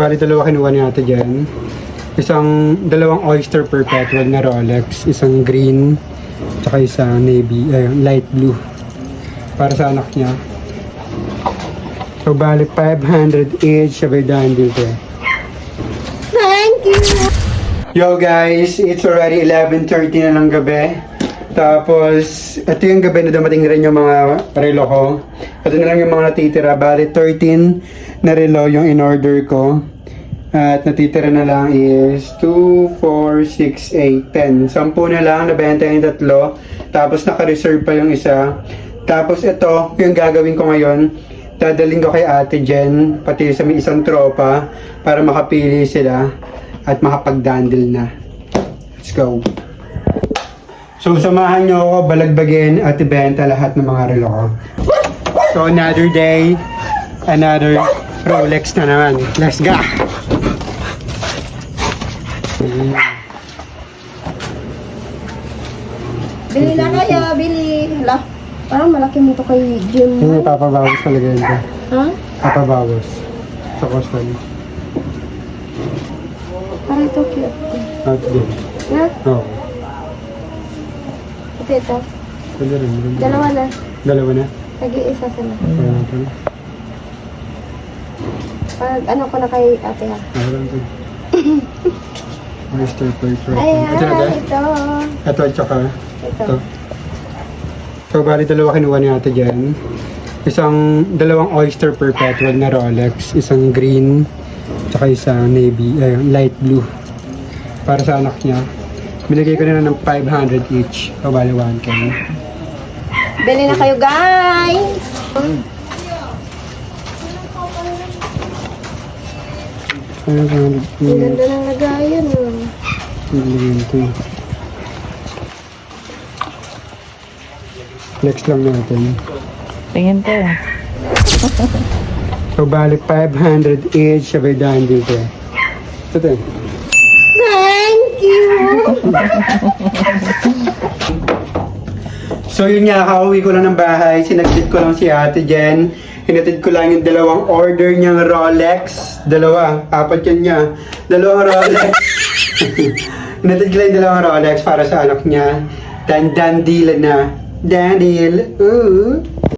Bali, dalawa kinuha ni ate dyan. Dalawang Oyster Perpetual na Rolex. Isang green, tsaka isang navy, light blue. Para sa anak niya. So, bali, 500 each. Sabay daan dito. Thank you! Yo guys, it's already 11:30 na ng gabi. Tapos, ito yung gabi na dumating rin yung mga relo ko. Ito na lang yung mga natitira. Bali, 13 na relo yung in-order ko. At natitira na lang is 2, 4, 6, 8, 10. 10 na lang, nabenta yung tatlo. Tapos naka-reserve pa yung isa. Tapos ito, yung gagawin ko ngayon, dadalhin ko kay Ate Jen, pati sa may isang tropa, para makapili sila at makapag-dandle na. Let's go. So, samahan nyo ako balagbagin at ibenta lahat ng mga relo ko. So, another day, another Rolex na naman. Let's go! Bili na kayo, bili. Hala, parang malaki mo to kay Jim. Hindi, papabawas talaga yun. Ha? Papabawas. Sa costal. Parang ito cute. Out din. Na? Oo. Ito. Pwede rin. Dalawa na. Dalawa na? Nag-iisa sila. Kaya natin. Pag ano ko na kay ate ha. Alam ko. Oyster Perpetual. Ayan, Ito na ba? ito. Ito at saka Ito. ito. So, bali dalawa kinuha ni ate dyan. Dalawang Oyster Perpetual na Rolex. Isang green, tsaka isang navy, light blue. Para sa anak niya. Binigay ko na ng 500 each. So, bali 1K. Bili na kayo guys! Ang ganda ng lagayan oh. Next lang natin. Tingin ko. So, bali 500 each. Sabay daan dito. Ito. Thank you! So yun nga, kauwi ko lang ng bahay, sinagdit ko lang si Ate Jen. Hinatid ko lang yung dalawang order niyang Rolex. Apat yan niya. Dalawang Rolex. Hinatid ko lang yung dalawang Rolex para sa anak niya. Dan deal na. Dan deal. Ooh.